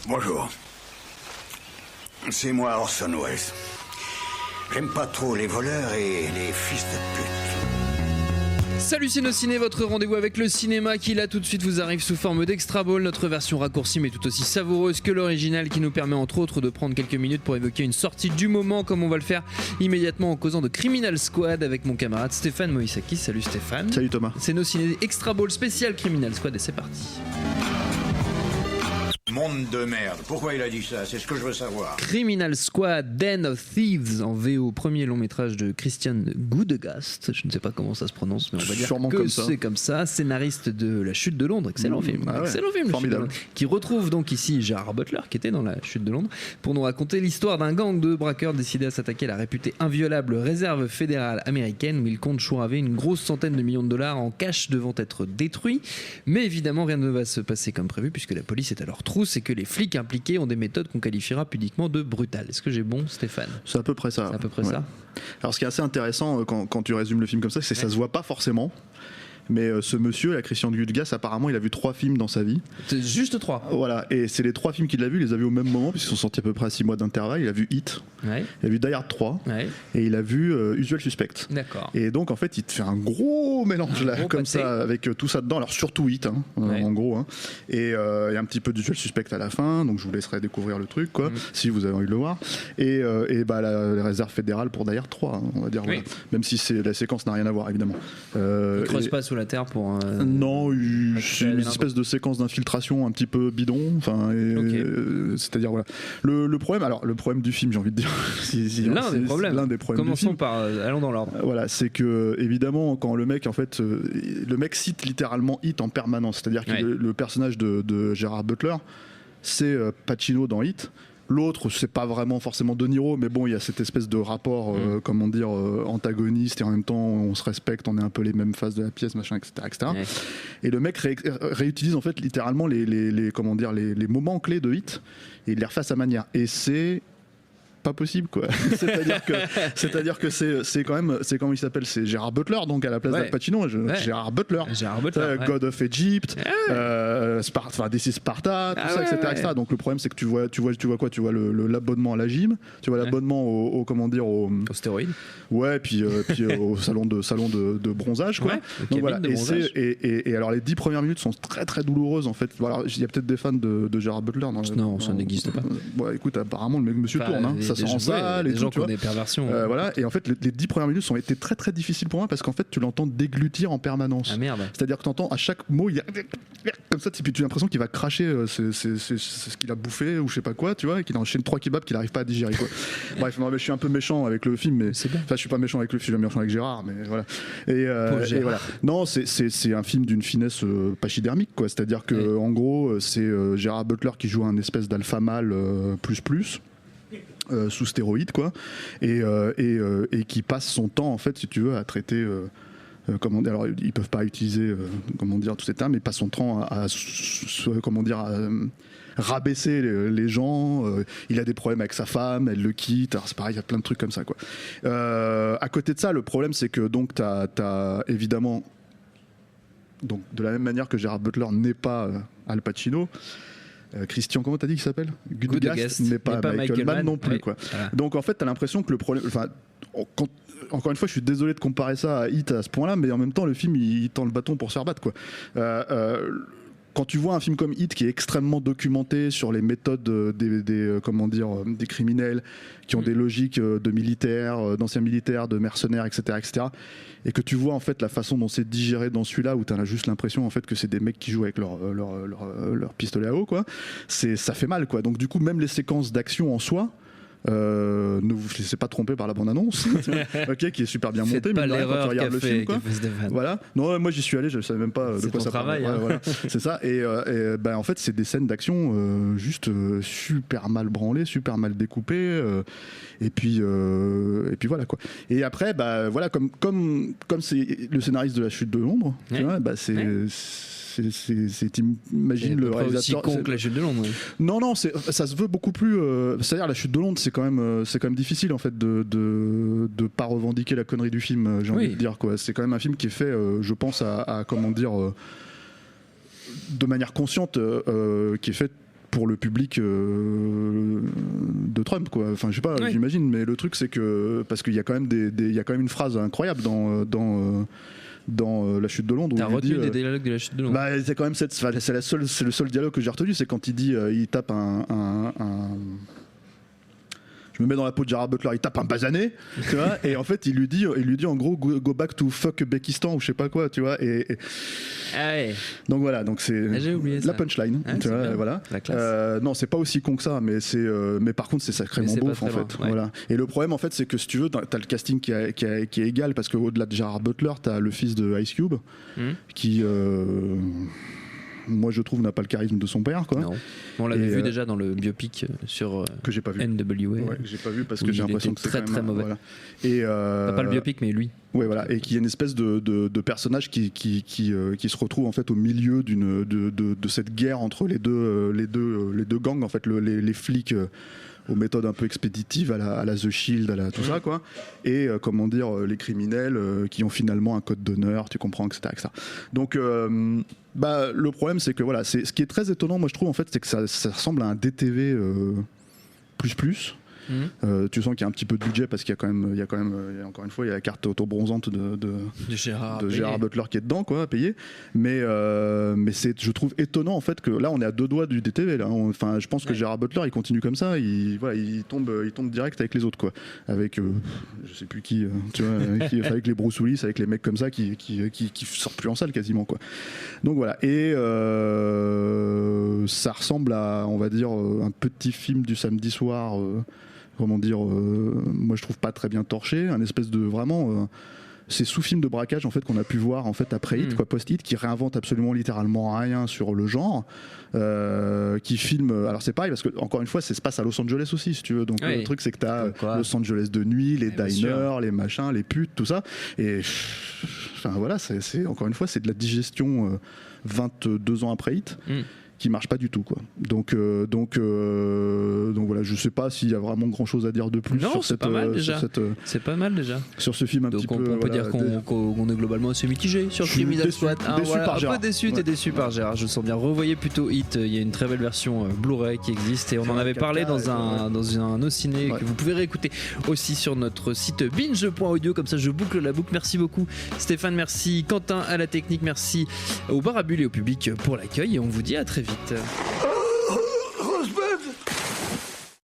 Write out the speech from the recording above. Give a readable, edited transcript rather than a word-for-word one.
Bonjour. C'est moi Orson Welles. J'aime pas trop les voleurs et les fils de pute. Salut Ciné, votre rendez-vous avec le cinéma qui là tout de suite vous arrive sous forme d'Extra Ball, notre version raccourcie mais tout aussi savoureuse que l'original qui nous permet entre autres de prendre quelques minutes pour évoquer une sortie du moment comme on va le faire immédiatement en causant de Criminal Squad avec mon camarade Stéphane Moïsaki. Salut Stéphane. Salut Thomas. C'est nos ciné Extra Ball spécial Criminal Squad et c'est parti. Monde de merde. Pourquoi il a dit ça? C'est ce que je veux savoir. Criminal Squad, Den of Thieves en VO, premier long métrage de Christian Goudegast. Je ne sais pas comment ça se prononce, mais on va dire sûrement que comme ça. c'est comme ça. Scénariste de La Chute de Londres, excellent film. Ah ouais. Excellent film, La Chute de Londres, qui retrouve donc ici Gerard Butler, qui était dans La Chute de Londres, pour nous raconter l'histoire d'un gang de braqueurs décidés à s'attaquer à la réputée inviolable réserve fédérale américaine où ils comptent chouraver une grosse centaine de millions de dollars en cash devant être détruits. Mais évidemment, rien ne va se passer comme prévu puisque la police est à leur trousse et que les flics impliqués ont des méthodes qu'on qualifiera pudiquement de brutales. Est-ce que j'ai bon, Stéphane? C'est à peu près ça. C'est à peu près Ouais. ça. Alors ce qui est assez intéressant quand tu résumes le film comme ça, c'est que ça se voit pas forcément. Mais ce monsieur, la Christian Goudegast, apparemment, il a vu 3 films dans sa vie. C'est juste 3. Voilà, et c'est les 3 films qu'il a vus, il les a vus au même moment, puisqu'ils sont sortis à peu près à 6 mois d'intervalle. Il a vu Hit, Ouais. il a vu Die Hard 3, Ouais. et il a vu Usual Suspect. D'accord. Et donc en fait il te fait un gros mélange là, gros comme pâté. ça, avec tout ça dedans, alors surtout Hit Ouais. en gros, et il y a un petit peu d'Usual Suspect à la fin, donc je vous laisserai découvrir le truc quoi, si vous avez envie de le voir, et bah, la réserve fédérale pour Die Hard 3 on va dire, Oui. voilà. Même si la séquence n'a rien à voir évidemment. Il creuse Et- pas sous la terre pour. non, c'est une n'importe. espèce de séquence d'infiltration un petit peu bidon. Enfin, Ok. c'est-à-dire voilà. Le problème du film, j'ai envie de dire, L'un des problèmes. l'un des problèmes du Commençons film. par. Allons dans l'ordre. Voilà, c'est que évidemment quand le mec en fait, le mec cite littéralement Hit en permanence. C'est-à-dire que Ouais. le personnage de Gerard Butler, c'est Pacino dans Hit. L'autre, c'est pas vraiment forcément De Niro, mais bon, il y a cette espèce de rapport, comment dire, antagoniste, et en même temps, on se respecte, on est un peu les mêmes faces de la pièce, machin, etc., etc. Ouais. Et le mec réutilise en fait littéralement comment dire, les moments clés de Hit, et il les refait à sa manière. Et c'est pas possible quoi. c'est-à-dire que c'est quand même, c'est comment il s'appelle, c'est Gerard Butler donc à la place Ouais. d'Al Pacino. Ouais. Gérard Butler. Gérard Butler. Ouais. God of Egypt, DC Sparta, tout Ah ça, ouais, etc., ouais. etc. Donc le problème c'est que tu vois quoi, tu vois l'abonnement à la gym, tu vois l'abonnement au comment dire au Au stéroïde. ouais, puis au salon de bronzage quoi. Ouais, le Donc voilà, cabine de bronzage. et alors les 10 premières minutes sont très très douloureuses en fait. Voilà, il y a peut-être des fans de Gérard Butler. Non, ça n'existe pas. Bon, écoute, apparemment le monsieur Enfin, tourne, hein. Ça des sort en gens- ouais, salle et des tout, gens tu qui ont vois. des perversions. Voilà, et en fait les 10 premières minutes ont été très très difficiles pour moi parce qu'en fait tu l'entends déglutir en permanence. Ah merde. C'est-à-dire que tu entends à chaque mot, il y a comme ça, puis tu as l'impression qu'il va cracher c'est ce qu'il a bouffé ou je sais pas quoi, tu vois, et qu'il enchaîne 3 kebabs qu'il n'arrive pas à digérer quoi. Bref, non, mais je suis un peu méchant avec le film, mais C'est bien. enfin je suis pas méchant avec le film, je suis méchant avec Gérard, mais voilà. Pauvre Et Gérard. voilà. Non, c'est un film d'une finesse pachydermique quoi, c'est-à-dire que Ouais. en gros c'est Gérard Butler qui joue un espèce d'alpha mâle plus. Sous stéroïdes quoi, et qui passe son temps en fait si tu veux à traiter comment dire, alors ils peuvent pas utiliser comment dire tous ces termes, mais passe son temps comment dire à rabaisser les gens, il a des problèmes avec sa femme, elle le quitte, alors c'est pareil, il y a plein de trucs comme ça quoi. À côté de ça, le problème c'est que donc t'as évidemment, donc de la même manière que Gerard Butler n'est pas Al Pacino, Christian, comment t'as dit qu'il s'appelle, Goudegast n'est pas Michael Mann non plus Ouais. quoi. Voilà. Donc en fait t'as l'impression que le problème, enfin encore une fois je suis désolé de comparer ça à Hit à ce point là, mais en même temps le film il tend le bâton pour se faire battre quoi. Quand tu vois un film comme Hit qui est extrêmement documenté sur les méthodes comment dire, des criminels qui ont des logiques de militaires, d'anciens militaires, de mercenaires, etc., et que tu vois en fait la façon dont c'est digéré dans celui-là, où tu as juste l'impression en fait que c'est des mecs qui jouent avec leur pistolet à eau quoi, ça fait mal quoi. Donc du coup même les séquences d'action en soi, ne vous laissez pas tromper par la bande-annonce, ok, qui est super bien Faites montée, pas mais quand tu l'erreur regardes le film, quoi. qu'a fait Stéphane. Voilà. Non, moi j'y suis allé, je savais même pas de C'est quoi ton ça parlait. travail, hein. Voilà. C'est ça. Et en fait, c'est des scènes d'action juste super mal branlées, super mal découpées. Et puis voilà quoi. Et après, voilà, comme c'est le scénariste de La Chute de Londres, Ouais. tu vois, t'imagines le Pas aussi réalisateur. con que La Chute de Londres. Ouais. Non, ça se veut beaucoup plus. C'est-à-dire La Chute de Londres, c'est quand même difficile en fait de pas revendiquer la connerie du film. J'ai envie de dire quoi. C'est quand même un film qui est fait, je pense à comment dire, de manière consciente, qui est fait pour le public de Trump, quoi. Enfin, je sais pas, Ouais. j'imagine, mais le truc c'est que parce qu'il y a quand même il y a quand même une phrase incroyable dans La Chute de Londres. Où T'as il lui retenu dit, des dialogues de la chute de Londres. bah, c'est quand même c'est le seul dialogue que j'ai retenu, c'est quand il dit, il tape je me mets dans la peau de Gerard Butler, il tape un basané, tu vois, et en fait il lui dit en gros go back to fuck Bekistan ou je sais pas quoi, tu vois, et Ah ouais. donc voilà, donc c'est Ah, j'ai oublié la ça. punchline, Ah, tu c'est vois, bien. voilà. La classe. Non, c'est pas aussi con que ça, mais mais par contre c'est sacrément Mais c'est beauf pas en très fait, loin, ouais. voilà. Et le problème en fait c'est que si tu veux, t'as le casting qui est égal parce qu'au-delà de Gerard Butler, t'as le fils de Ice Cube qui moi je trouve n'a pas le charisme de son père, quoi. Non. On l'avait Et, vu déjà dans le biopic sur Que j'ai pas vu. NWA. Ouais, que j'ai pas vu parce Où que j'ai il l'impression était que c'est très, quand même, très mauvais. voilà. Et Pas le biopic, mais lui. ouais, voilà, et qu'il y a une espèce de personnage qui se retrouve en fait au milieu de cette guerre entre les deux gangs, en fait, les flics aux méthodes un peu expéditives à la The Shield, tout ça, quoi, et comment dire, les criminels qui ont finalement un code d'honneur, tu comprends, etc., etc. Donc bah, le problème c'est que voilà, ce qui est très étonnant, moi je trouve, en fait, c'est que ça ressemble à un DTV plus. Tu sens qu'il y a un petit peu de budget parce qu'il y a quand même encore une fois, il y a la carte auto-bronzante de Gérard Butler qui est dedans, quoi, à payer. Mais c'est, je trouve étonnant en fait que là on est à 2 doigts du DTV là. Enfin, je pense que Gérard Butler il continue comme ça, il tombe direct avec les autres, quoi. Avec je sais plus qui, tu vois, avec les Bruce Willis, avec les mecs comme ça qui sortent plus en salle quasiment, quoi. Donc voilà. Et ça ressemble à, on va dire, un petit film du samedi soir. Comment dire, moi je trouve pas très bien torché, un espèce de vraiment ces sous-films de braquage en fait qu'on a pu voir en fait après Hit, quoi, post-Hit, qui réinvente absolument littéralement rien sur le genre, qui filme, alors c'est pareil parce que encore une fois ça se passe à Los Angeles aussi, si tu veux, donc le truc c'est que t'as Los Angeles de nuit, les diners, les machins, les putes, tout ça, et enfin voilà, c'est encore une fois c'est de la digestion 22 ans après Hit. Qui marche pas du tout, quoi. Donc voilà, je sais pas s'il y a vraiment grand chose à dire de plus sur cette, pas mal déjà. C'est pas mal déjà. Sur ce film un donc petit on peu. peut voilà, dire qu'on est globalement assez mitigé sur Je suis Criminal déçu, Squad. déçu par un Gérard. peu déçu, t'es déçu par Gérard. Je sens bien. Revoyez plutôt Hit. Il y a une très belle version Blu-ray qui existe et on en avait parlé dans unOciné que vous pouvez réécouter aussi sur notre site binge.audio. Comme ça, je boucle la boucle. Merci beaucoup Stéphane, merci Quentin à la technique, merci au bar à bulles et au public pour l'accueil et on vous dit à très vite.